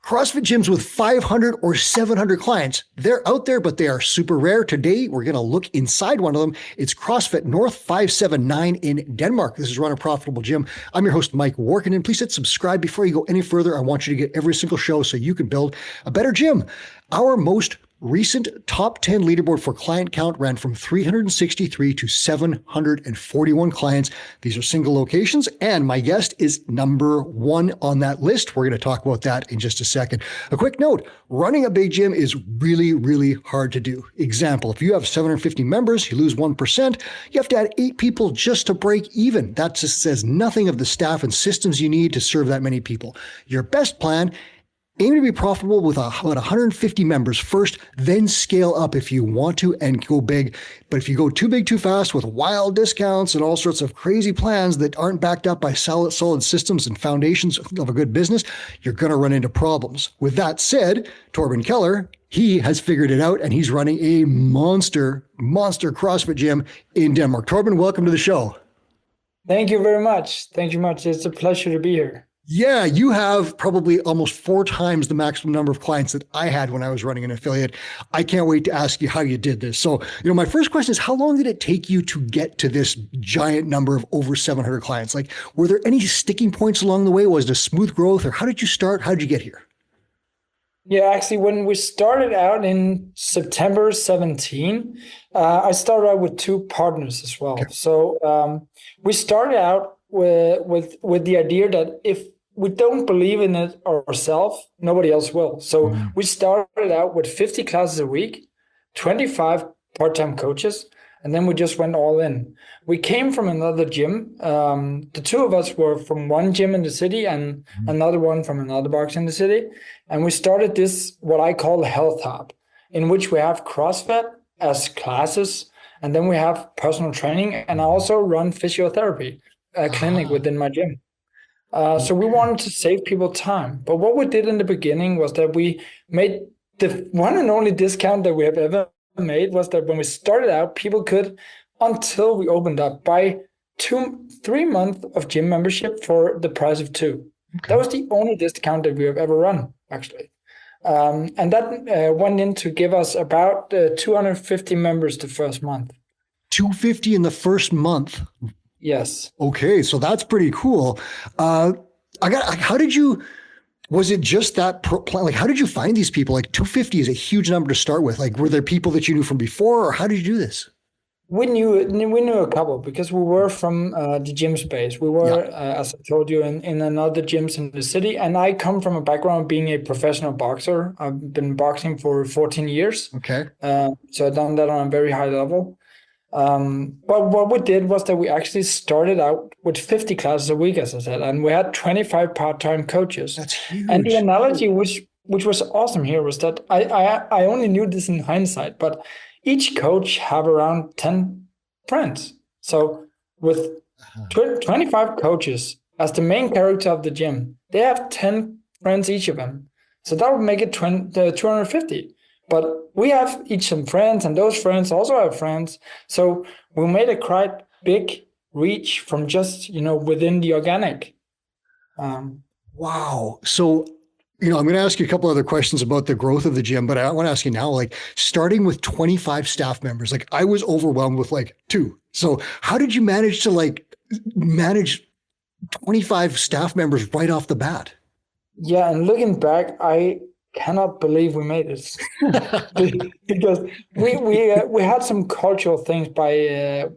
CrossFit gyms with 500 or 700 clients, they're out there, but they are super rare. Today, we're going to look inside one of them. It's CrossFit North 579 in Denmark. This is Run a Profitable Gym. I'm your host, Mike Workinen. Please hit subscribe. Before you go any further, I want you to get every single show so you can build a better gym. Our most recent top 10 leaderboard for client count ran from 363 to 741 clients. These are single locations, and my guest is number one on that list. We're going to talk about that in just a second. A quick note, running a big gym is really, really hard to do. Example, if you have 750 members, you lose 1%, you have to add 8 people just to break even. That just says nothing of the staff and systems you need to serve that many people. Your best plan, aim to be profitable with about 150 members first, then scale up if you want to and go big. But if you go too big too fast with wild discounts and all sorts of crazy plans that aren't backed up by solid systems and foundations of a good business, you're going to run into problems. With that said, Torben Keller, he has figured it out and he's running a monster CrossFit gym in Denmark. Torben, welcome to the show. Thank you very much. Thank you much. It's a pleasure to be here. Yeah, you have probably almost 4 times the maximum number of clients that I had when I was running an affiliate. I can't wait to ask you how you did this. So, my first question is, how long did it take you to get to this giant number of over 700 clients? Like, were there any sticking points along the way? Was it a smooth growth, or how did you start? How did you get here? Yeah, actually, when we started out in September 17, I started out with 2 partners as well. Okay. So we started out with the idea that if we don't believe in it ourselves, nobody else will. So we started out with 50 classes a week, 25 part-time coaches, and then we just went all in. We came from another gym. The 2 of us were from one gym in the city and another one from another box in the city. And we started this, what I call Health Hub, in which we have CrossFit as classes, and then we have personal training, and I also run physiotherapy clinic within my gym. So we wanted to save people time. But what we did in the beginning was that we made the one and only discount that we have ever made was that when we started out, people could, until we opened up, buy 3 months of gym membership for the price of 2. Okay. That was the only discount that we have ever run, actually. And that went in to give us about 250 members the first month. 250 in the first month? Yes. Okay, so that's pretty cool. How did you, was it just that plan? Like, how did you find these people? Like 250 is a huge number to start with. Like, were there people that you knew from before, or how did you do this? We knew a couple because we were from the gym space. We were, as I told you, in another gyms in the city. And I come from a background of being a professional boxer. I've been boxing for 14 years. Okay. So I've done that on a very high level. But what we did was that we actually started out with 50 classes a week, as I said, and we had 25 part-time coaches. That's huge. And the analogy, which was awesome here, was that I only knew this in hindsight, but each coach have around 10 friends. So with 25 coaches as the main character of the gym, they have 10 friends, each of them. So that would make it 250. But we have each some friends, and those friends also have friends. So we made a quite big reach from just, within the organic. Wow. So, I'm going to ask you a couple other questions about the growth of the gym, but I want to ask you now, like, starting with 25 staff members, like, I was overwhelmed with 2. So how did you manage to manage 25 staff members right off the bat? Yeah. And looking back, I cannot believe we made it because we had some cultural things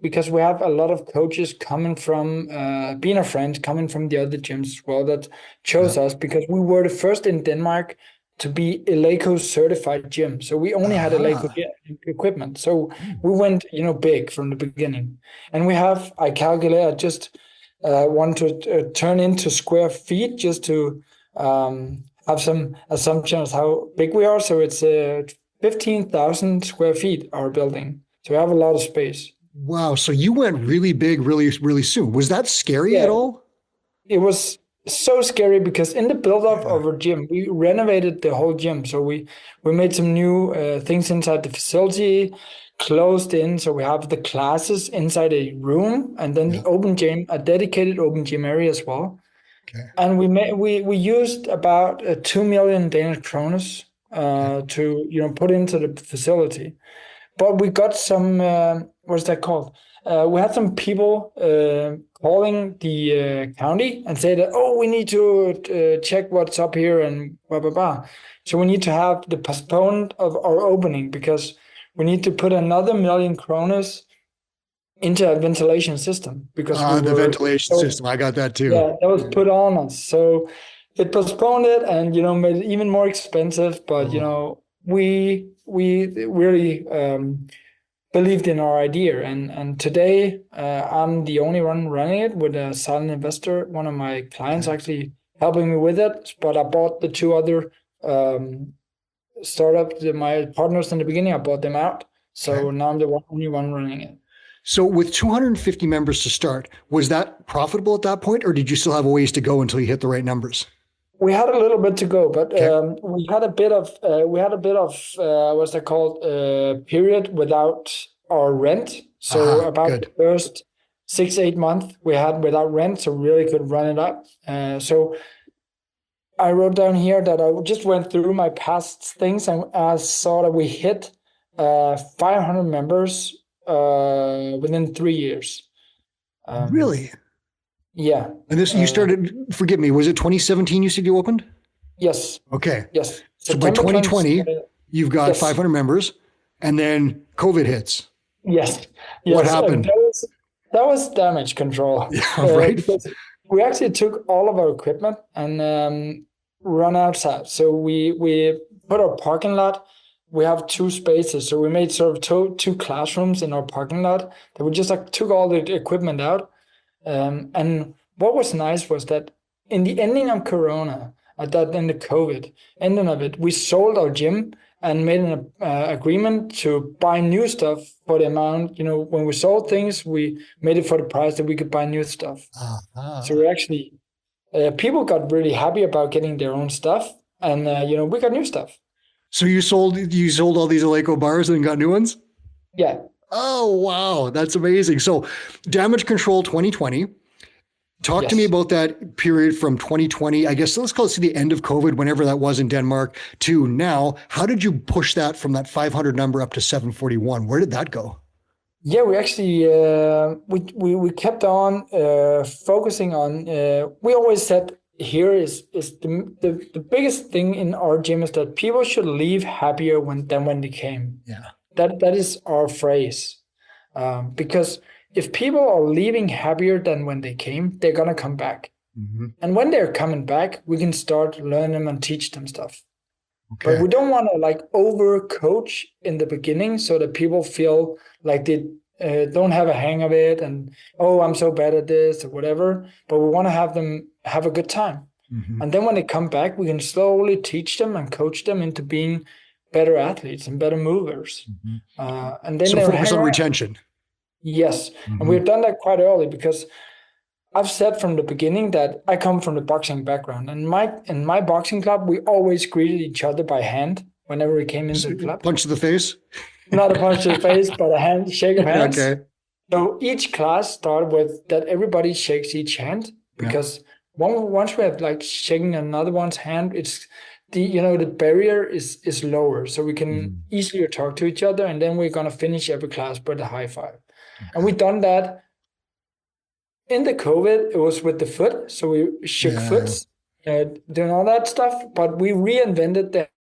because we have a lot of coaches coming from being a friend coming from the other gyms as well that chose us because we were the first in Denmark to be Eleiko certified gym. So we only had Eleiko equipment. So we went big from the beginning. And I calculate, I just want to turn into square feet just to have some assumptions how big we are. So it's 15,000 square feet, our building. So we have a lot of space. Wow. So you went really big, really, really soon. Was that scary at all? It was so scary because in the build-up of our gym, we renovated the whole gym. So we made some new things inside the facility, closed in. So we have the classes inside a room and then the open gym, a dedicated open gym area as well. Okay. And we used about 2 million Danish kroners to put into the facility. But we got some what's that called? We had some people calling the county and say that, oh, we need to check what's up here and blah blah blah. So we need to have the postponed of our opening because we need to put another million kroners into a ventilation system because The ventilation system. I got that too. yeah, that was put on us. So it postponed it and made it even more expensive. But we really believed in our idea, and today I'm the only one running it with a silent investor. One of my clients actually helping me with it, but I bought the two other startups. My partners in the beginning, I bought them out. So now I'm the only one running it. So with 250 members to start, was that profitable at that point, or did you still have a ways to go until you hit the right numbers? We had a little bit to go, but we had a bit of what's that called period without our rent. So about the first 6-8 months we had without rent, so really could run it up. So I wrote down here that I just went through my past things and I saw that we hit 500 members within 3 years. Really? Yeah. And this, you started, forgive me, was it 2017 you said you opened? Yes. Okay. Yes. So by 2020, you've got 500 members, and then COVID hits. Yes. What happened? That was damage control. Yeah, right. Because we actually took all of our equipment and run outside. So we put our parking lot. We have 2 spaces, so we made sort of two classrooms in our parking lot. That we just took all the equipment out. And what was nice was that in the ending of Corona, in the COVID ending of it, we sold our gym and made an agreement to buy new stuff for the amount. When we sold things, we made it for the price that we could buy new stuff. So we actually, people got really happy about getting their own stuff, and we got new stuff. So you sold all these Eleiko bars and got new ones? Yeah. Oh, wow. That's amazing. So damage control 2020. Talk to me about that period from 2020, I guess, let's call it to the end of COVID, whenever that was in Denmark, to now. How did you push that from that 500 number up to 741? Where did that go? Yeah, we actually, we kept on focusing on, we always said here is the biggest thing in our gym is that people should leave happier than when they came. Yeah. That is our phrase, because if people are leaving happier than when they came, they're gonna come back. Mm-hmm. And when they're coming back, we can start learn them and teach them stuff. Okay. But we don't want to over coach in the beginning so that people feel like they don't have a hang of it and I'm so bad at this or whatever. But we want to have them have a good time. Mm-hmm. And then when they come back, we can slowly teach them and coach them into being better athletes and better movers. Mm-hmm. And then so focus on retention. Yes. Mm-hmm. And we've done that quite early because I've said from the beginning that I come from the boxing background. And in my boxing club, we always greeted each other by hand whenever we came into the club. Punch to the face? Not a punch to the face, but a shake of hands. Okay. So each class started with that everybody shakes each hand because once we have shaking another one's hand, it's the barrier is lower. So we can easier talk to each other. And then we're going to finish every class with a high five. Okay. And we've done that. In the COVID, it was with the foot. So we shook foots, doing all that stuff. But we reinvented that.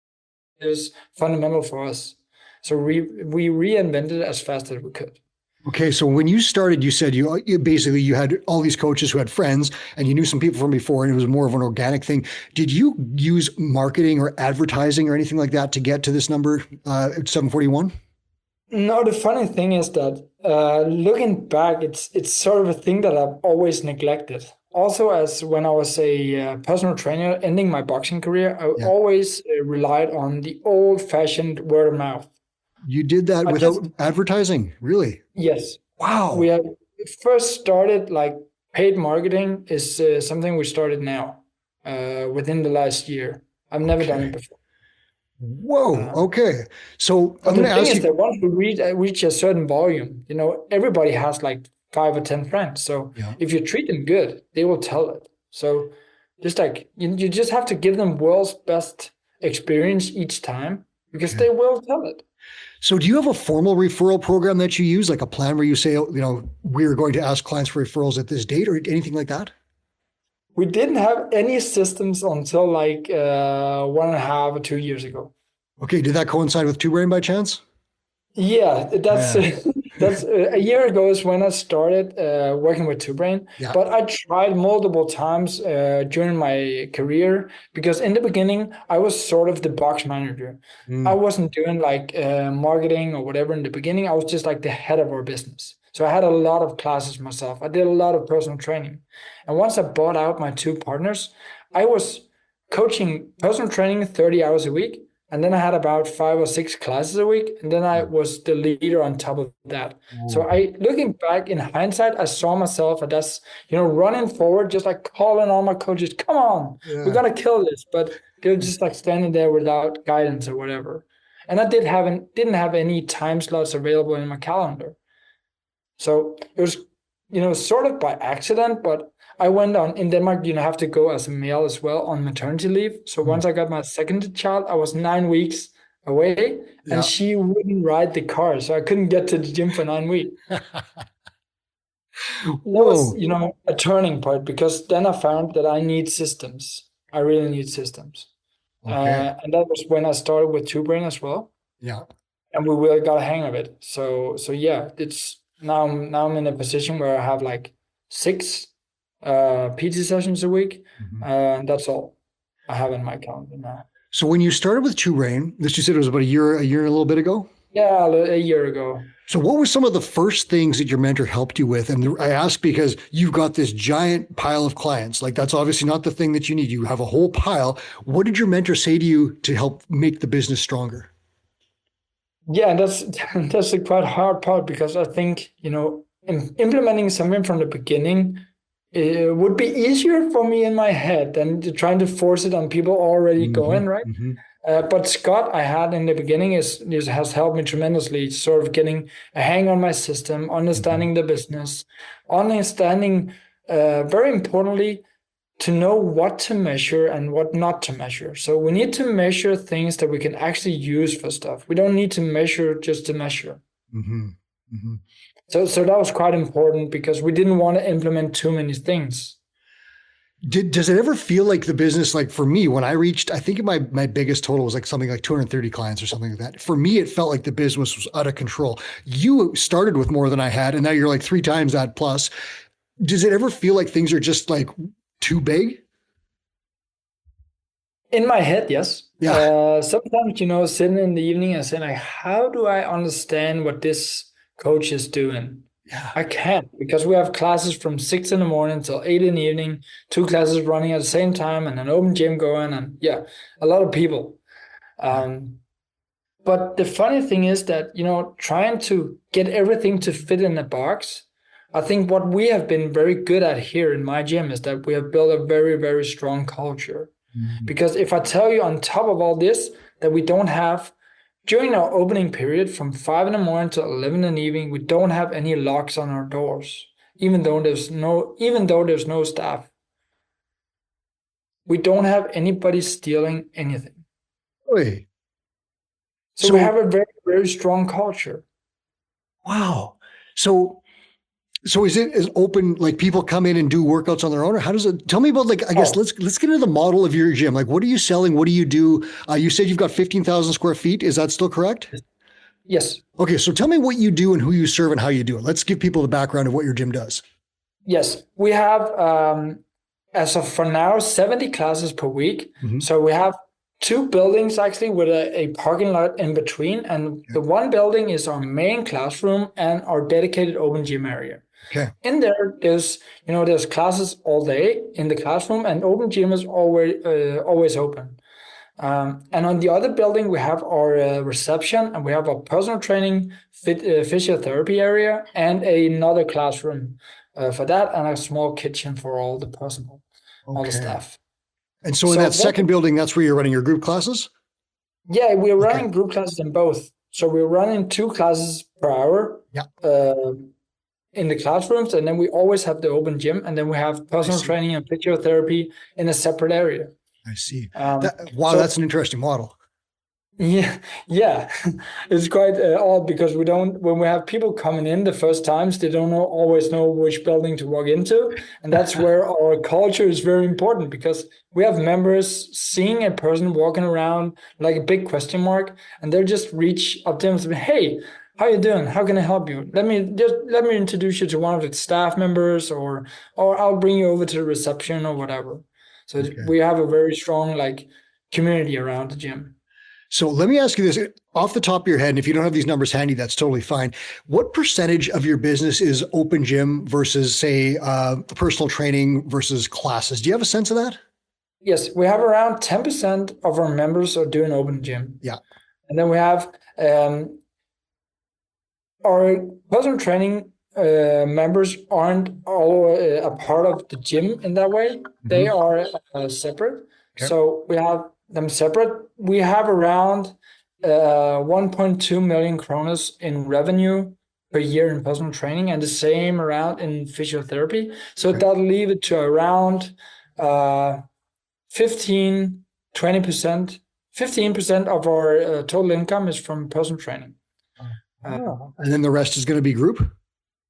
It was fundamental for us. So we reinvented it as fast as we could. Okay, so when you started, you said you basically you had all these coaches who had friends and you knew some people from before and it was more of an organic thing. Did you use marketing or advertising or anything like that to get to this number, 741? No, the funny thing is that looking back, it's sort of a thing that I've always neglected. Also, as when I was a personal trainer ending my boxing career, I always relied on the old-fashioned word of mouth. You did that without advertising, really? Yes. Wow. We have first started paid marketing is something we started now within the last year. I've never done it before. Whoa. Okay. So I'm going to ask you. That once we reach a certain volume, everybody has 5 or 10 friends. So if you treat them good, they will tell it. So just like you just have to give them world's best experience each time because they will tell it. So do you have a formal referral program that you use, like a plan where you say, we're going to ask clients for referrals at this date or anything like that? We didn't have any systems until like 1.5 or 2 years ago. Okay. Did that coincide with Two Brain by chance? Yeah, that's that's a year ago is when I started working with Two Brain. Yeah. But I tried multiple times during my career because in the beginning I was sort of the box manager. I wasn't doing like marketing or whatever in the beginning. I was just like the head of our business. So I had a lot of classes myself. I did a lot of personal training. And once I bought out my two partners, I was coaching personal training 30 hours a week. And then I had about 5 or 6 classes a week. And then I was the leader on top of that. So looking back in hindsight, I saw myself as, running forward, just like calling all my coaches, come on, we're going to kill this. But they're just like standing there without guidance or whatever. And I didn't have any time slots available in my calendar. So it was, sort of by accident, but I went on in Denmark, have to go as a male as well on maternity leave. So once I got my second child, I was 9 weeks away and she wouldn't ride the car. So I couldn't get to the gym for 9 weeks. That was, a turning point because then I found that I need systems. I really need systems. Okay. And that was when I started with Two Brain as well. Yeah. And we really got a hang of it. So yeah, it's now I'm in a position where I have like 6 PT sessions a week. And that's all I have in my calendar now. So when you started with Two Brain, this you said it was about a year and a little bit ago? Yeah, a year ago. So what were some of the first things that your mentor helped you with? And I ask because you've got this giant pile of clients. Like that's obviously not the thing that you need. You have a whole pile. What did your mentor say to you to help make the business stronger? Yeah, that's a quite hard part because I think, implementing something from the beginning, it would be easier for me in my head than trying to force it on people already going, right? But Scott, I had in the beginning has helped me tremendously, sort of getting a hang on my system, understanding the business, understanding, very importantly, to know what to measure and what not to measure. So we need to measure things that we can actually use for stuff. We don't need to measure just to measure. So that was quite important because we didn't want to implement too many things. Does it ever feel like the business, like for me, when I reached, I think my biggest total was like something like 230 clients or something like that. For me, it felt like the business was out of control. You started with more than I had, and now you're like 3 times that plus. Does it ever feel like things are just like too big? In my head, yes. Yeah. Sometimes, sitting in the evening and saying, like, how do I understand what this coach is doing? Yeah. I can't because we have classes from 6 in the morning till 8 in the evening, 2 classes running at the same time and an open gym going and a lot of people. But the funny thing is that, trying to get everything to fit in a box, I think what we have been very good at here in my gym is that we have built a very, very strong culture. Because if I tell you on top of all this that we don't have, during our opening period from 5 in the morning to 11 in the evening, we don't have any locks on our doors, even though there's no staff. We don't have anybody stealing anything. Really? So we have a very, very strong culture. Wow. So is it as open, like people come in and do workouts on their own, or how does it, tell me about, like, I guess let's get into the model of your gym. Like, what are you selling? What do you do? You said you've got 15,000 square feet. Is that still correct? Yes. Okay. So tell me what you do and who you serve and how you do it. Let's give people the background of what your gym does. Yes. We have, as of for now, 70 classes per week. So we have 2 buildings actually with a parking lot in between. And the one building is our main classroom and our dedicated open gym area. Okay. In there's classes all day in the classroom and open gym is always open. And on the other building, we have our reception and we have our personal training, physiotherapy area and another classroom for that and a small kitchen for all the personnel, all the staff. And so in that second building, that's where you're running your group classes? Yeah, we're running group classes in both. So we're running 2 classes per hour. Yeah. in the classrooms, and then we always have the open gym, and then we have personal training and physiotherapy in a separate area. I see. So that's an interesting model. Yeah, it's quite odd because when we have people coming in the first times, they don't always know which building to walk into, and that's where our culture is very important, because we have members seeing a person walking around like a big question mark, and they'll just reach up to them and say, "Hey, how you doing? How can I help you? Let me introduce you to one of the staff members, or I'll bring you over to the reception or whatever." So we have a very strong community around the gym. So let me ask you this off the top of your head, and if you don't have these numbers handy, that's totally fine. What percentage of your business is open gym versus, say, personal training versus classes? Do you have a sense of that? Yes, we have around 10% of our members are doing open gym. Yeah. And then we have our personal training members aren't all a part of the gym in that way. Mm-hmm. They are separate. Okay. So we have them separate. We have around 1.2 million kroner in revenue per year in personal training, and the same around in physiotherapy. So that'll leave it to around 15% of our total income is from personal training. And then the rest is going to be group?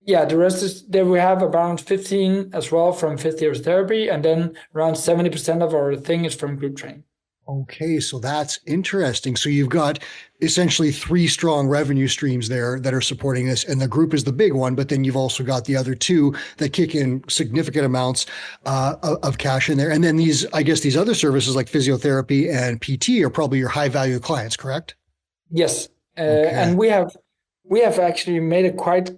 Yeah, the rest is there. We have around 15 as well from physiotherapy, and then around 70% of our thing is from group training. Okay, so that's interesting. So you've got essentially 3 strong revenue streams there that are supporting this, and the group is the big one, but then you've also got the other 2 that kick in significant amounts of cash in there. And then these other services like physiotherapy and PT are probably your high value clients, correct? Yes. And we have actually made a quite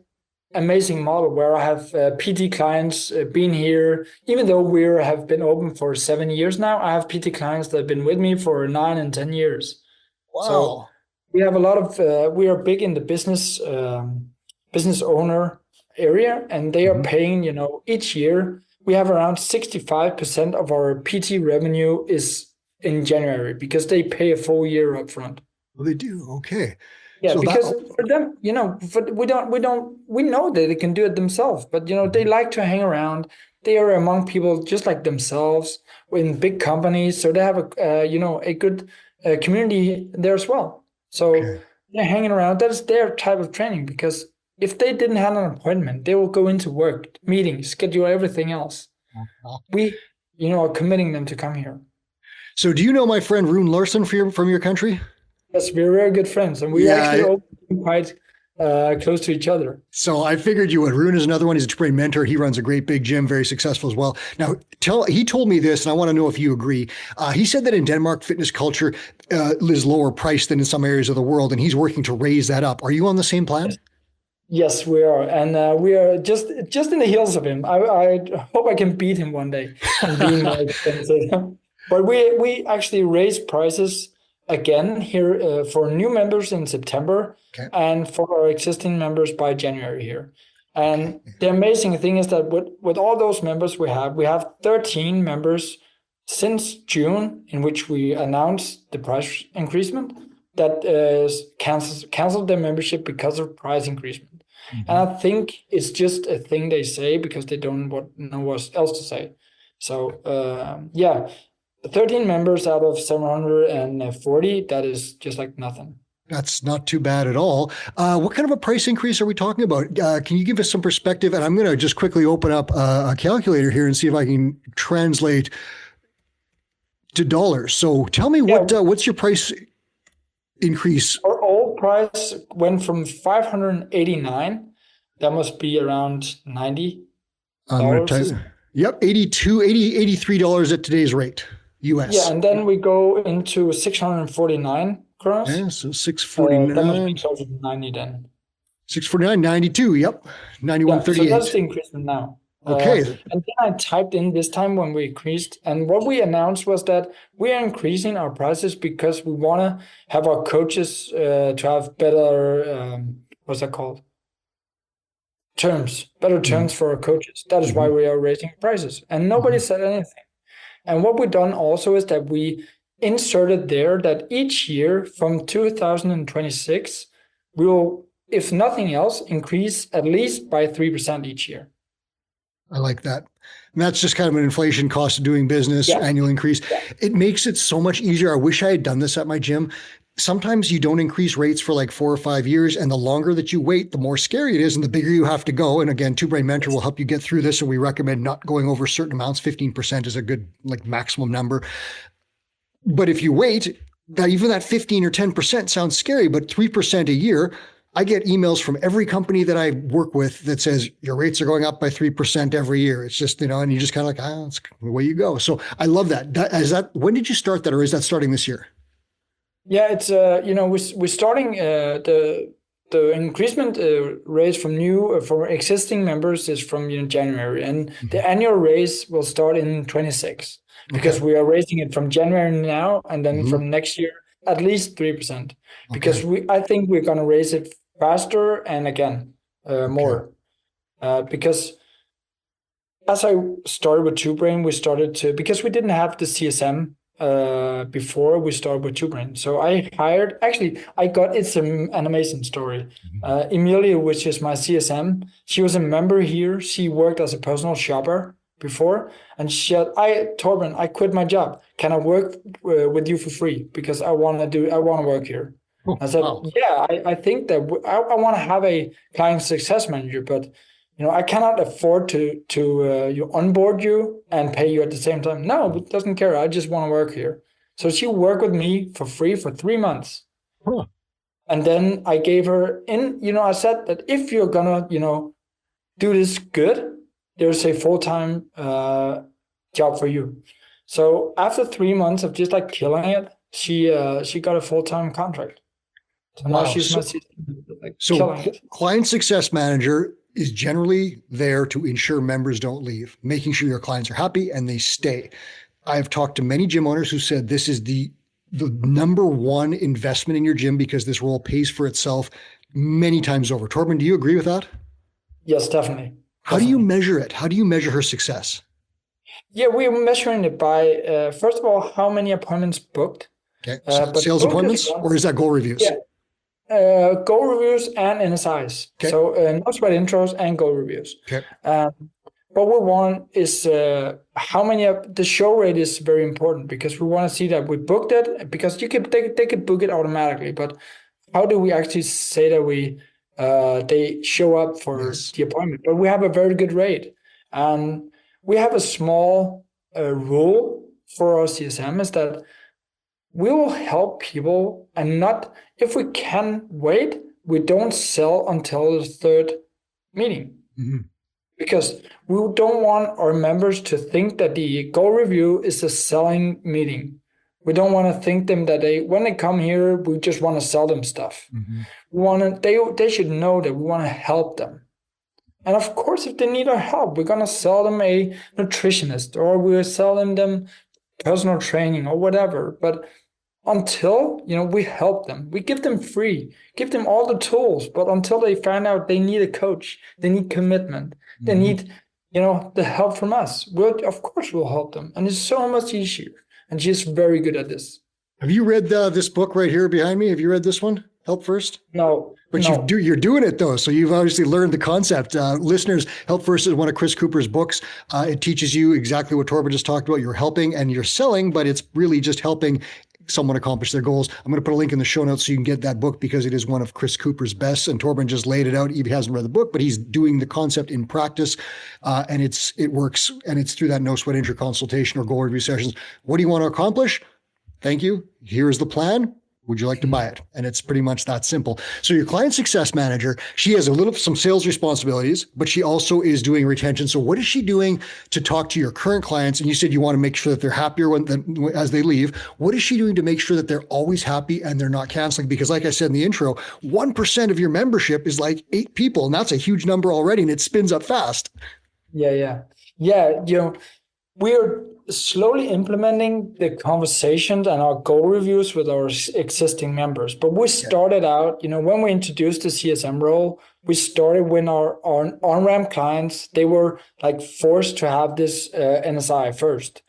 amazing model where I have PT clients been here, even though we have been open for 7 years now. I have PT clients that have been with me for 9 and 10 years. Wow. So we have a lot of we are big in the business owner area, and they are paying, each year we have around 65% of our PT revenue is in January, because they pay a full year up front. Well, they do. Okay. Yeah, so because for them, we know that they can do it themselves, but they like to hang around. They are among people just like themselves in big companies, so they have a good community there as well. So they're hanging around. That is their type of training, because if they didn't have an appointment, they will go into work, meetings, schedule everything else. We, are committing them to come here. So do you know my friend Rune Larson from your country? Yes, we're very good friends, and we actually open quite close to each other. So I figured you would. Rune is another one. He's a trained mentor. He runs a great big gym, very successful as well. Now, he told me this, and I want to know if you agree. He said that in Denmark, fitness culture is lower priced than in some areas of the world, and he's working to raise that up. Are you on the same plan? Yes, we are, and we are just in the heels of him. I hope I can beat him one day and be more expensive. But we actually raised prices again here for new members in September, and for our existing members by January here. And the amazing thing is that with all those members we have 13 members since June, in which we announced the price increasement, that canceled their membership because of price increasement. And I think it's just a thing they say because they don't know what else to say. So 13 members out of 740, that is just like nothing. That's not too bad at all. What kind of a price increase are we talking about? Can you give us some perspective? And I'm going to just quickly open up a calculator here and see if I can translate to dollars. So tell me what's your price increase? Our old price went from 589. That must be around $90. Yep, $83 at today's rate. US. Yeah, and then we go into 649 kroner. Yeah, so 649. That must be closer to 90 then. 649, 92. Yep, 91.38. So that's the increasement now. Okay. And then I typed in this time when we increased, and what we announced was that we are increasing our prices because we want to have our coaches to have better, what's that called? Better terms for our coaches. That is why we are raising prices. And nobody said anything. And what we've done also is that we inserted there that each year from 2026, we will if nothing else, increase at least by 3% each year. I like that. And that's just kind of an inflation cost of doing business, annual increase. Yeah. It makes it so much easier. I wish I had done this at my gym. Sometimes you don't increase rates for like 4 or 5 years, and the longer that you wait, the more scary it is, and the bigger you have to go. And again, Two Brain Mentor will help you get through this, and we recommend not going over certain amounts. 15% is a good like maximum number. But if you wait, even that 15 or 10% sounds scary, but 3% a year. I get emails from every company that I work with that says your rates are going up by 3% every year. It's just, and you just kind of like, that's the way you go. So I love that. When did you start that, or is that starting this year? Yeah, it's we're starting the increasement raise from existing members is from January, and the annual raise will start in 26 because we are raising it from January now, and then from next year at least 3% because I think we're going to raise it faster and again more because as I started with Two Brain, because we didn't have the CSM before we started with Two Brain. So it's an amazing story. Emilia, which is my CSM, she was a member here. She worked as a personal shopper before, and she said, Torben, I quit my job. Can I work with you for free? Because I want to work here. I said, I think that I want to have a client success manager, but I cannot afford to onboard you and pay you at the same time. No, it doesn't care. I just want to work here. So she worked with me for free for 3 months. Huh. And then I gave her I said that if you're gonna, do this good, there's a full-time job for you. So after 3 months of just like killing it, she got a full-time contract. So now she's killing it. Client success manager is generally there to ensure members don't leave, making sure your clients are happy and they stay. I've talked to many gym owners who said this is the number one investment in your gym because this role pays for itself many times over. Torben, do you agree with that? Yes, definitely. How do you measure it? How do you measure her success? Yeah, we're measuring it by, first of all, how many appointments booked. Okay. Sales appointments, or is that goal reviews? Yeah. Goal reviews and NSIs. Okay. So no sweat intros and goal reviews. Okay. What we want is how many the show rate is very important because we want to see that we booked it because they could book it automatically, but how do we actually say that they show up for the appointment? But we have a very good rate, and we have a small rule for our CSM is that we will help people and not, if we can wait, we don't sell until the third meeting. Because we don't want our members to think that the goal review is a selling meeting. We don't want to think them that when they come here, we just want to sell them stuff. They should know that we want to help them. And of course, if they need our help, we're going to sell them a nutritionist or we'll sell them personal training or whatever. But until, we help them, we give them free, give them all the tools. But until they find out they need a coach, they need commitment, they need, the help from us. Of course, we'll help them. And it's so much easier. And she's very good at this. Have you read this book right here behind me? Have you read this one? Help First? No. But you're doing it though. So you've obviously learned the concept. Listeners, Help First is one of Chris Cooper's books. It teaches you exactly what Torben just talked about. You're helping and you're selling, but it's really just helping someone accomplish their goals. I'm going to put a link in the show notes so you can get that book because it is one of Chris Cooper's best. And Torben just laid it out. He hasn't read the book, but he's doing the concept in practice. And it works. And it's through that no sweat intro consultation or goal review sessions. What do you want to accomplish? Thank you. Here's the plan. Would you like to buy it? And it's pretty much that simple. So your client success manager, she has some sales responsibilities, but she also is doing retention. So what is she doing to talk to your current clients? And you said you want to make sure that they're happier as they leave. What is she doing to make sure that they're always happy and they're not canceling? Because like I said in the intro, 1% of your membership is like 8 people. And that's a huge number already. And it spins up fast. Yeah. We're slowly implementing the conversations and our goal reviews with our existing members. But we started out, when we introduced the CSM role, we started when our on-ramp clients, they were like forced to have this NSI first.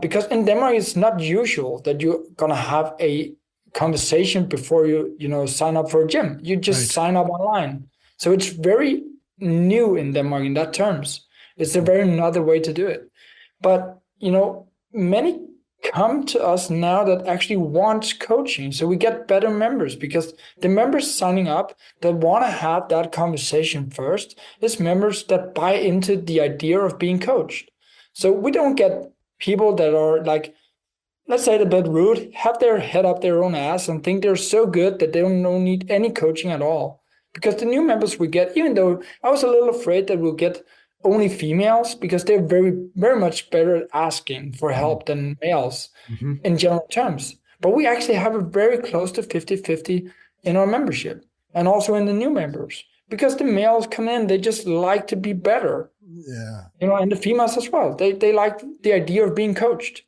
Because in Denmark, it's not usual that you're going to have a conversation before you sign up for a gym. You just sign up online. So it's very new in Denmark in that terms. It's a very another way to do it. But, many come to us now that actually want coaching. So we get better members because the members signing up that want to have that conversation first is members that buy into the idea of being coached. So we don't get people that are like, let's say, a bit rude, have their head up their own ass and think they're so good that they don't need any coaching at all. Because the new members we get, even though I was a little afraid that we'll get only females because they're very, very much better at asking for help than males in general terms. But we actually have a very close to 50-50 in our membership and also in the new members because the males come in, they just like to be better. Yeah. And the females as well. They like the idea of being coached.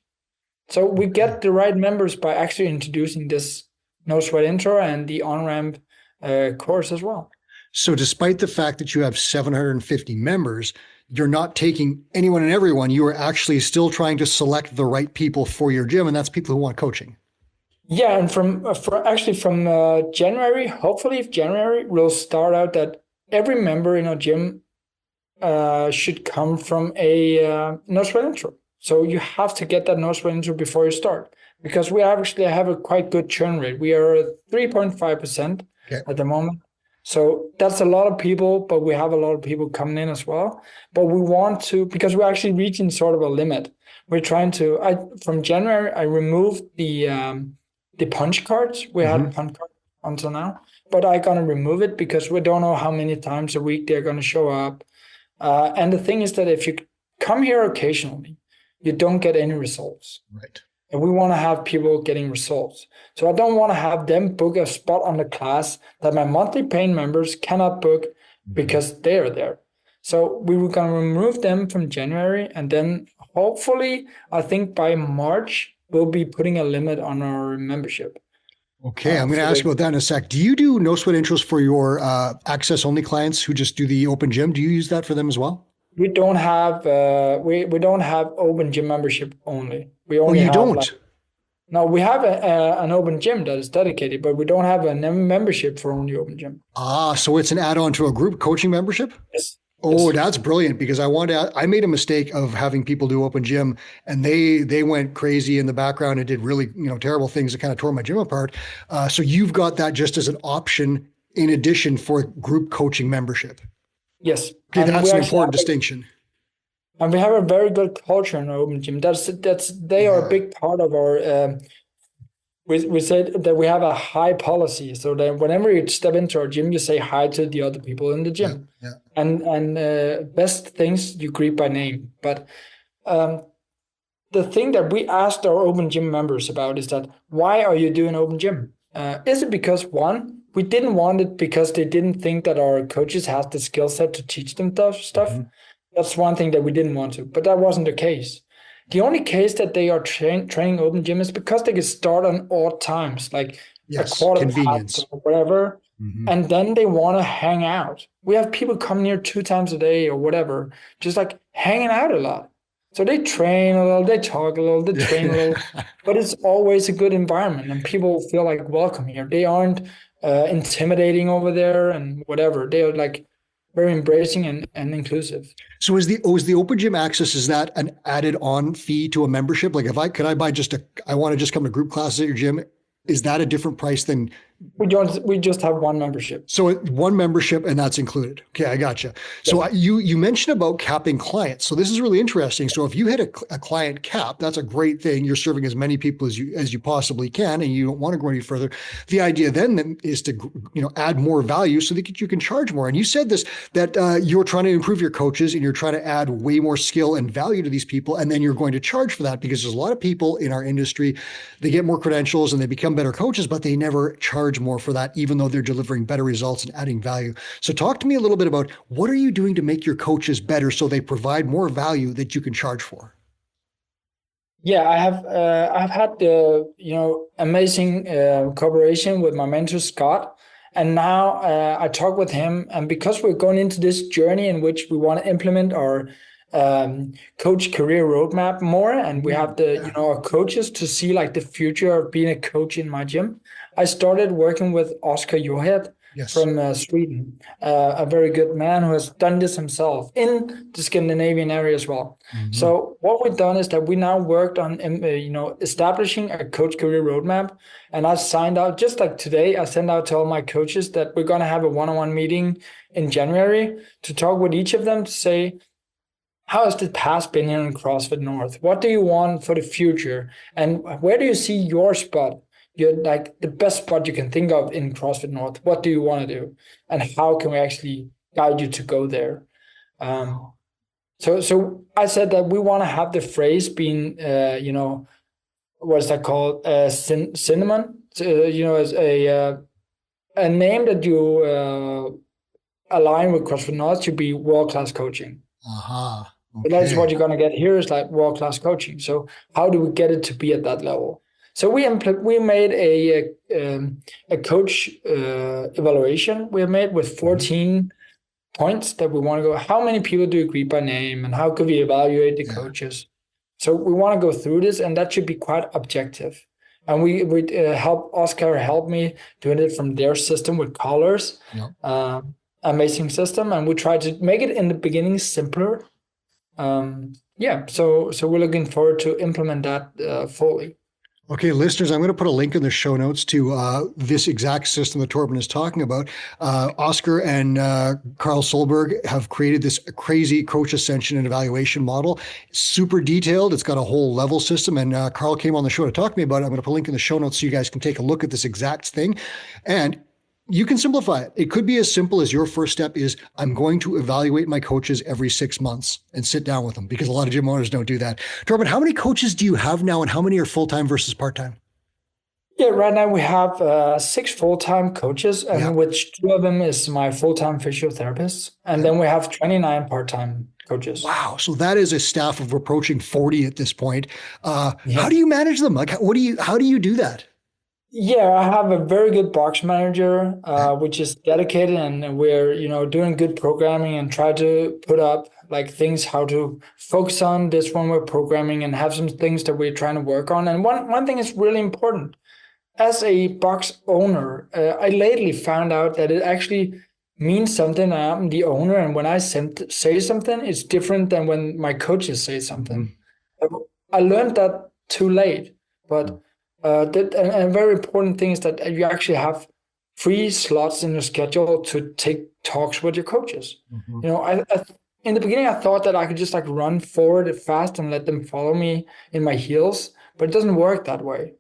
So we get the right members by actually introducing this No Sweat Intro and the on-ramp course as well. So despite the fact that you have 750 members, you're not taking anyone and everyone. You are actually still trying to select the right people for your gym, and that's people who want coaching. Yeah, and from January, hopefully January, we'll start out that every member in our gym should come from a No Sweat Intro. So you have to get that No Sweat Intro before you start, because we actually have a quite good churn rate. We are at 3.5% at the moment. So that's a lot of people, but we have a lot of people coming in as well. But we want to, because we're actually reaching sort of a limit. We're trying to, from January, I removed the punch cards. We had a punch card until now, but I'm going to remove it because we don't know how many times a week they're going to show up. And the thing is that if you come here occasionally, you don't get any results. Right. And we want to have people getting results. So I don't want to have them book a spot on the class that my monthly paying members cannot book because they're there. So we were going to remove them from January. And then hopefully, I think by March, we'll be putting a limit on our membership. Okay, I'm going to ask about that in a sec. Do you do No Sweat Intros for your access-only clients who just do the open gym? Do you use that for them as well? We don't have we don't have open gym membership only. We only you have don't? No, we have an open gym that is dedicated, but we don't have a membership for only open gym. So it's an add-on to a group coaching membership? Yes. Oh, that's brilliant, because I made a mistake of having people do open gym, and they went crazy in the background and did really terrible things that kind of tore my gym apart. So you've got that just as an option in addition for group coaching membership. Yes. Okay, that's an important distinction. And we have a very good culture in our open gym. They are a big part of our. We said that we have a hi policy, so that whenever you step into our gym, you say hi to the other people in the gym. Yeah. And best things you greet by name. But the thing that we asked our open gym members about is that, why are you doing open gym? Is it because, one, we didn't want it because they didn't think that our coaches had the skill set to teach them stuff? Mm-hmm. That's one thing that we didn't want to, but that wasn't the case. The only case that they are training open gym is because they can start on odd times, like a quarter past or whatever, and then they want to hang out. We have people coming here 2 times a day or whatever, just like hanging out a lot. So they train a little, they talk a little, they train a little, but it's always a good environment and people feel like welcome here. They aren't intimidating over there and whatever. They are like very embracing and inclusive. So is the open gym access, is that an added on fee to a membership? Like could I buy I want to just come to group classes at your gym? Is that a different price than? We just have one membership. So one membership and that's included. Okay, I gotcha. So yes. You mentioned about capping clients. So this is really interesting. So if you hit a client cap, that's a great thing. You're serving as many people as you possibly can, and you don't want to go any further. The idea then is to add more value so that you can charge more. And you said this, that you're trying to improve your coaches and you're trying to add way more skill and value to these people, and then you're going to charge for that, because there's a lot of people in our industry, they get more credentials and they become better coaches, but they never charge more for that, even though they're delivering better results and adding value. So talk to me a little bit about, what are you doing to make your coaches better so they provide more value that you can charge for? Yeah, I've had the amazing cooperation with my mentor Scott, and now I talk with him, and because we're going into this journey in which we want to implement our coach career roadmap more, and we have our coaches to see like the future of being a coach in my gym. I started working with Oscar Johed from Sweden, a very good man who has done this himself in the Scandinavian area as well. So what we've done is that we now worked on establishing a coach career roadmap, and I signed out just like today. I sent out to all my coaches that we're going to have a one-on-one meeting in January to talk with each of them to say, how has the past been here in CrossFit North? What do you want for the future? And where do you see your spot? You're like the best spot you can think of in CrossFit North. What do you want to do? And how can we actually guide you to go there? So I said that we want to have the phrase being, what is that called? Cinnamon, as a name that you align with CrossFit North should be world-class coaching. Okay. But that's what you're going to get here is like world-class coaching. So how do we get it to be at that level? So we made a coach evaluation. We have made with 14 points that we want to go. How many people do you greet by name, and how could we evaluate the coaches? So we want to go through this, and that should be quite objective. And we help Oscar help me doing it from their system with colors. Amazing system, and we try to make it in the beginning simpler. So we're looking forward to implement that fully. Okay, listeners, I'm going to put a link in the show notes to this exact system that Torben is talking about. Oscar and Carl Solberg have created this crazy coach ascension and evaluation model. Super detailed. It's got a whole level system. And Carl came on the show to talk to me about it. I'm going to put a link in the show notes so you guys can take a look at this exact thing. And you can simplify it. It could be as simple as your first step is I'm going to evaluate my coaches every 6 months and sit down with them, because a lot of gym owners don't do that. Torben, how many coaches do you have now, and how many are full-time versus part-time? Yeah, right now we have 6 full-time coaches, and which 2 of them is my full-time physiotherapist. And then we have 29 part-time coaches. Wow. So that is a staff of approaching 40 at this point. How do you manage them? Like, how do you do that? Yeah, I have a very good box manager, which is dedicated, and we're, doing good programming and try to put up like things, how to focus on this when we're programming, and have some things that we're trying to work on. And one thing is really important. As a box owner, I lately found out that it actually means something. I'm the owner, and when I say something, it's different than when my coaches say something. I learned that too late, but a very important thing is that you actually have free slots in your schedule to take talks with your coaches. In the beginning, I thought that I could just like run forward fast and let them follow me in my heels, but it doesn't work that way.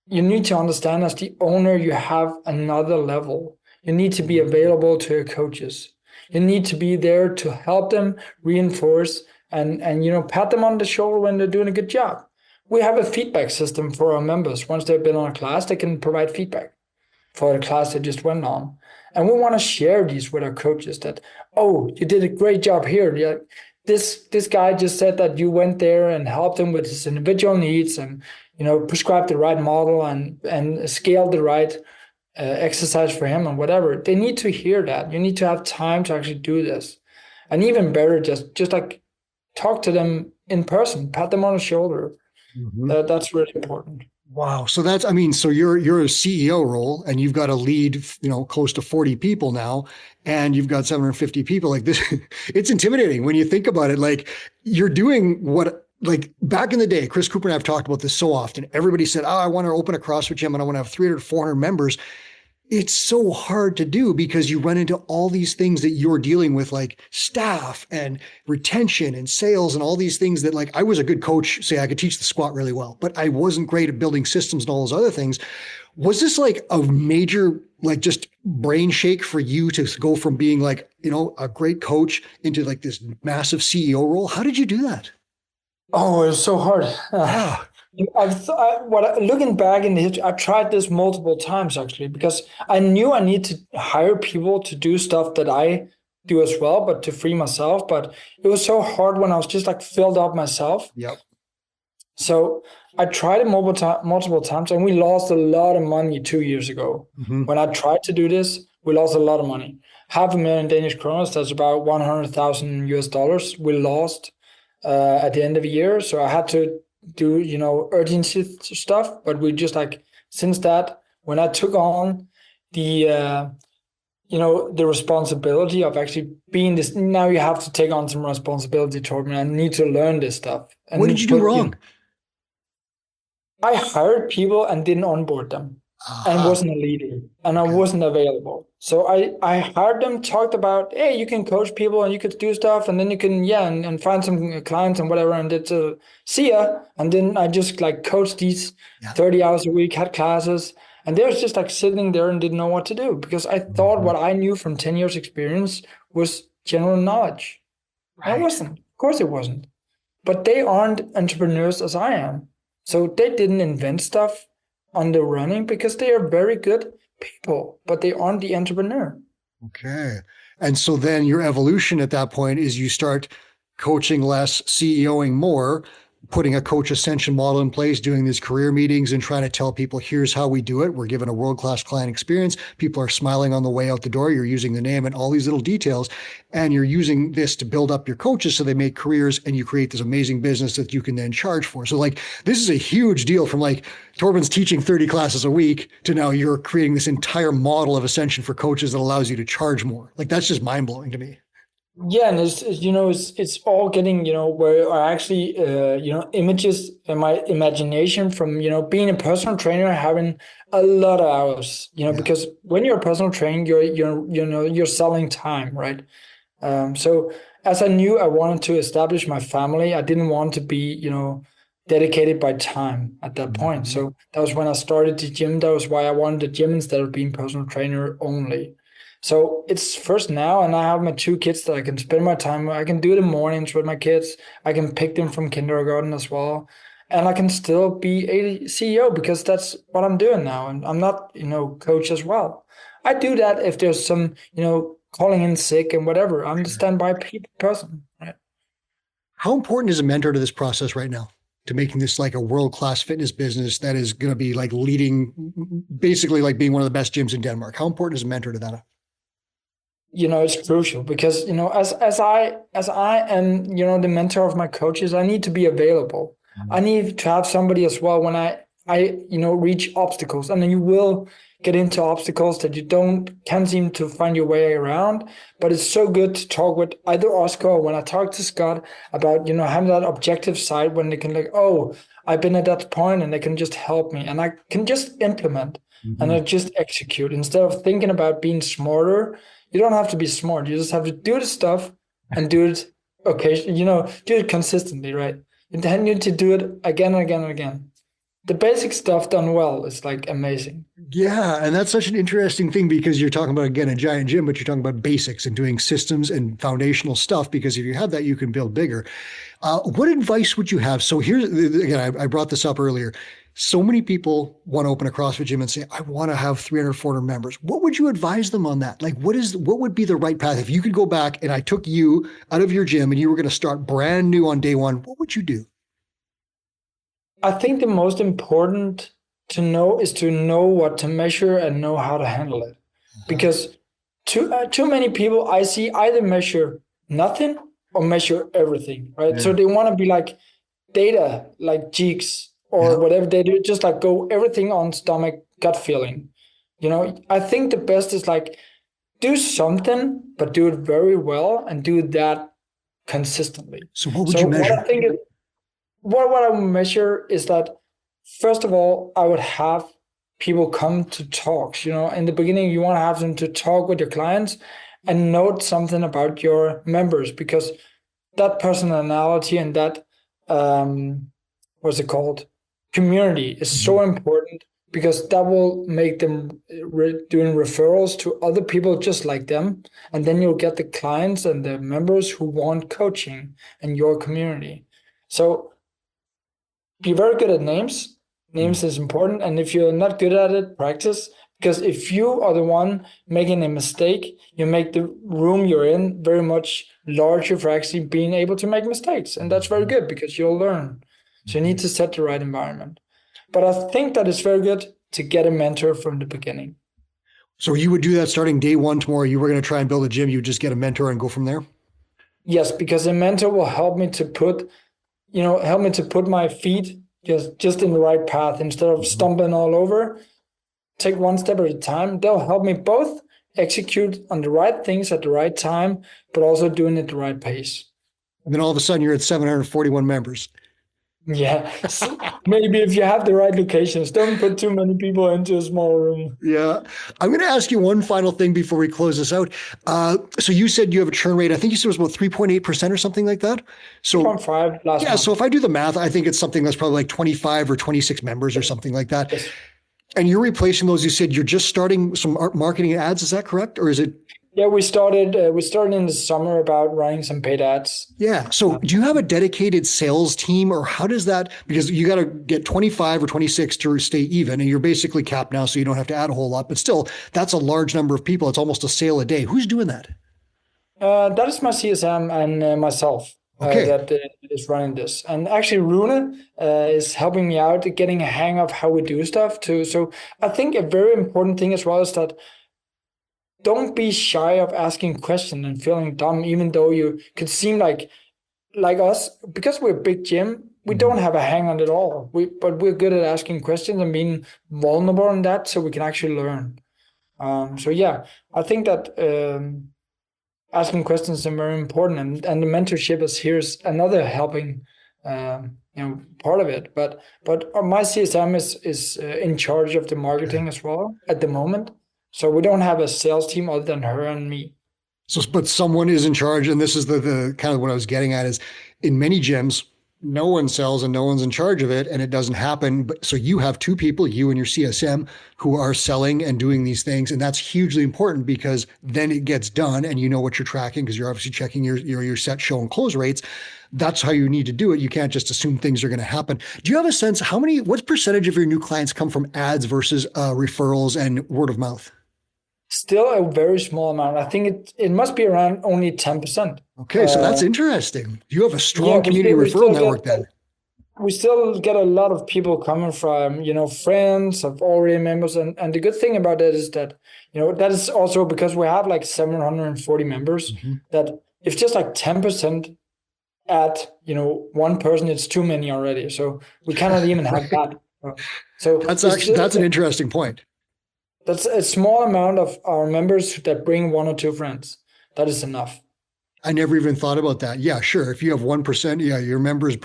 You need to understand, as the owner, you have another level. You need to be available to your coaches. You need to be there to help them, reinforce, and pat them on the shoulder when they're doing a good job. We have a feedback system for our members. Once they've been on a class, they can provide feedback for the class they just went on. And we want to share these with our coaches that, oh, you did a great job here. Yeah, this guy just said that you went there and helped him with his individual needs, and prescribed the right model and scaled the right exercise for him and whatever. They need to hear that. You need to have time to actually do this. And even better, just like talk to them in person, pat them on the shoulder. That's really important. Wow. So so you're a CEO role, and you've got to lead, close to 40 people now, and you've got 750 people like this. It's intimidating when you think about it. Like, you're doing what, like back in the day, Chris Cooper and I've talked about this so often. Everybody said, oh, I want to open a CrossFit gym and I want to have 300, 400 members. It's so hard to do because you run into all these things that you're dealing with, like staff and retention and sales and all these things that, like, I was a good coach, say I could teach the squat really well, but I wasn't great at building systems and all those other things. Was this like a major, like, just brain shake for you to go from being like, a great coach into like this massive CEO role? How did you do that? Oh, it was so hard. Looking back in the history, I tried this multiple times actually, because I knew I need to hire people to do stuff that I do as well, but to free myself. But it was so hard when I was just like filled up myself. Yep. So I tried it multiple times, and we lost a lot of money 2 years ago. When I tried to do this, we lost a lot of money. 500,000 Danish kroner, that's about $100,000 US. We lost at the end of the year. So I had to do, urgency stuff. But we just like, since that, when I took on the, the responsibility of actually being this, now you have to take on some responsibility, Torben. I need to learn this stuff. What did you do wrong? I hired people and didn't onboard them and wasn't a leader and I wasn't available. So I hired them, talked about, hey, you can coach people and you could do stuff and then you can, and find some clients and whatever. And it's see ya. And then I just like coached these 30 hours a week, had classes. And they was just like sitting there and didn't know what to do because I thought what I knew from 10 years experience was general knowledge. Right. And it wasn't. Of course it wasn't. But they aren't entrepreneurs as I am. So they didn't invent stuff on the running because they are very good people, but they aren't the entrepreneur. Okay. And so then your evolution at that point is you start coaching less, CEOing more, putting a coach ascension model in place, doing these career meetings and trying to tell people, here's how we do it. We're given a world-class client experience. People are smiling on the way out the door. You're using the name and all these little details. And you're using this to build up your coaches so they make careers and you create this amazing business that you can then charge for. So like, this is a huge deal from like Torben's teaching 30 classes a week to now you're creating this entire model of ascension for coaches that allows you to charge more. Like, that's just mind blowing to me. Yeah, and it's all getting, where I actually, images in my imagination from, being a personal trainer, having a lot of hours, because when you're a personal trainer, you're selling time, right? So as I knew I wanted to establish my family, I didn't want to be, dedicated by time at that point. So that was when I started the gym. That was why I wanted the gym instead of being personal trainer only. So it's first now, and I have my 2 kids that I can spend my time. I can do the mornings with my kids. I can pick them from kindergarten as well. And I can still be a CEO because that's what I'm doing now. And I'm not, coach as well. I do that if there's some, calling in sick and whatever. I'm the standby person. Right? How important is a mentor to this process right now? To making this like a world-class fitness business that is going to be like leading, basically like being one of the best gyms in Denmark? How important is a mentor to that? It's crucial because, as I am, the mentor of my coaches, I need to be available. I need to have somebody as well when I reach obstacles. And then you will get into obstacles that you can't seem to find your way around. But it's so good to talk with either Oscar or when I talk to Scott about, having that objective side when they can like, oh, I've been at that point and they can just help me and I can just implement and I just execute instead of thinking about being smarter. You don't have to be smart. You just have to do the stuff and do it occasionally, do it consistently, right? And then you need to do it again and again and again. The basic stuff done well is like amazing. Yeah. And that's such an interesting thing because you're talking about, again, a giant gym, but you're talking about basics and doing systems and foundational stuff, because if you have that, you can build bigger. What advice would you have? So here's, again, I brought this up earlier. So many people want to open a CrossFit gym and say, I want to have 300, 400 members. What would you advise them on that? Like, what would be the right path? If you could go back and I took you out of your gym and you were going to start brand new on day one, what would you do? I think the most important to know is to know what to measure and know how to handle it. Because too many people I see either measure nothing or measure everything, right? Yeah. So they want to be like data, like geeks, or whatever they do, just like go everything on stomach, gut feeling. I think the best is like do something, but do it very well and do that consistently. So what would you measure? What I would measure is that, first of all, I would have people come to talks. In the beginning, you want to have them to talk with your clients and note something about your members, because that personality and that, what's it called? Community is so important, because that will make them doing referrals to other people just like them. And then you'll get the clients and the members who want coaching in your community. So be very good at names. Names is important. And if you're not good at it, practice. Because if you are the one making a mistake, you make the room you're in very much larger for actually being able to make mistakes. And that's very good because you'll learn. So you need to set the right environment. But I think that it's very good to get a mentor from the beginning. So you would do that starting day one tomorrow. You were going to try and build a gym. You would just get a mentor and go from there? Yes, because a mentor will help me to put my feet just in the right path instead of stumbling all over. Take one step at a time. They'll help me both execute on the right things at the right time, but also doing it at the right pace. And then all of a sudden you're at 741 members. Yeah, maybe if you have the right locations, don't put too many people into a small room. Yeah. I'm going to ask you one final thing before we close this out. So you said you have a churn rate. I think you said it was about 3.8% or something like that. So 3.5 last month. so if I do the math, I think it's something that's probably like 25 or 26 members or something like that. Yes. And you're replacing those. You said you're just starting some marketing ads. Is that correct? Or is it? Yeah, we started in the summer about running some paid ads. Yeah. So do you have a dedicated sales team, or how does that, because you got to get 25 or 26 to stay even, and you're basically capped now, so you don't have to add a whole lot, but still that's a large number of people. It's almost a sale a day. Who's doing that? That is my CSM and myself that is running this. And actually Rune is helping me out getting a hang of how we do stuff too. So I think a very important thing as well is that don't be shy of asking questions and feeling dumb, even though you could seem like us, because we're a big gym, we don't have a hang on it all. But we're good at asking questions and being vulnerable in that, so we can actually learn. So yeah, I think that asking questions is very important, and the mentorship here's another helping part of it. But my CSM is in charge of the marketing as well at the moment. So we don't have a sales team other than her and me. So, but someone is in charge, and this is the kind of what I was getting at is in many gyms, no one sells and no one's in charge of it, and it doesn't happen. But so you have two people, you and your CSM, who are selling and doing these things, and that's hugely important because then it gets done, and you know what you're tracking because you're obviously checking your set, show, and close rates. That's how you need to do it. You can't just assume things are going to happen. Do you have a sense what percentage of your new clients come from ads versus referrals and word of mouth? Still a very small amount. I think it must be around only 10%. Okay, so that's interesting. You have a strong community referral network then. We still get a lot of people coming from, friends of already members. And the good thing about that is that, that is also because we have like 740 members, that if just like 10% at, one person, it's too many already. So we cannot even have that. So that's an interesting point. That's a small amount of our members that bring one or two friends. That is enough. I never even thought about that. Yeah, sure. If you have 1%, your members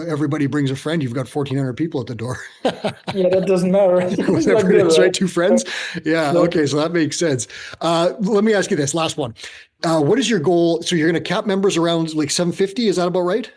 everybody brings a friend. You've got 1,400 people at the door. Yeah, that doesn't matter. Whatever it is, right? Two friends. Yeah. Okay. So that makes sense. Let me ask you this last one. What is your goal? So you're going to cap members around like 750. Is that about right?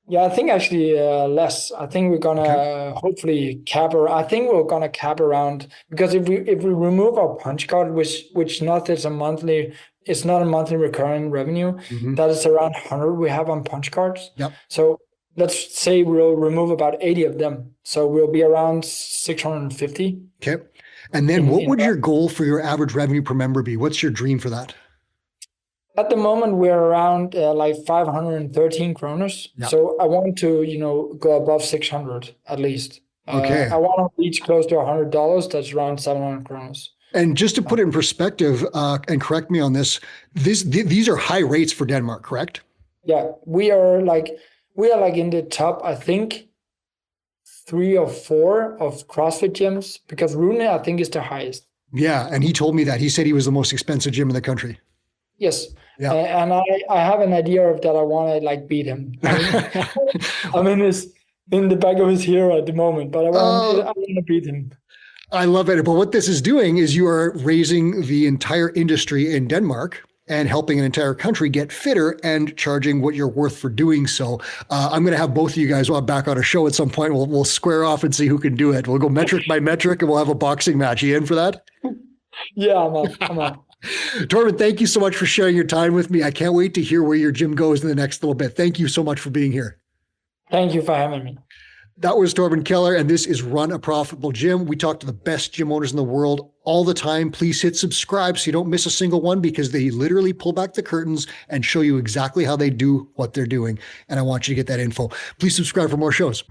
Yeah, I think actually less. I think we're gonna hopefully cap. I think we're gonna cap around, because if we remove our punch card, which not is a monthly, it's not a monthly recurring revenue. That is around 100 we have on punch cards. Yep. So let's say we'll remove about 80 of them. So we'll be around 650. Okay. And then what would your goal for your average revenue per member be? What's your dream for that? At the moment, we're around like 513 kroners. Yep. So I want to, go above 600 at least. Okay. I want to reach close to $100. That's around 700 kroners. And just to put it in perspective, and correct me on this, these are high rates for Denmark, correct? Yeah, we are like in the top, I think, 3 or 4 of CrossFit gyms, because Rune, I think, is the highest. Yeah, and he told me that. He said he was the most expensive gym in the country. Yes. Yeah. And I have an idea of that I want to beat him. I'm in the back of his hero at the moment, but I want to beat him. I love it. But what this is doing is you are raising the entire industry in Denmark and helping an entire country get fitter and charging what you're worth for doing so. I'm going to have both of you guys back on a show at some point. We'll square off and see who can do it. We'll go metric by metric, and we'll have a boxing match. You in for that? Yeah, I'm up. Torben, thank you so much for sharing your time with me. I can't wait to hear where your gym goes in the next little bit. Thank you so much for being here. Thank you for having me. That was Torben Keller, and this is Run a Profitable Gym. We talk to the best gym owners in the world all the time. Please hit subscribe so you don't miss a single one, because they literally pull back the curtains and show you exactly how they do what they're doing. And I want you to get that info. Please subscribe for more shows.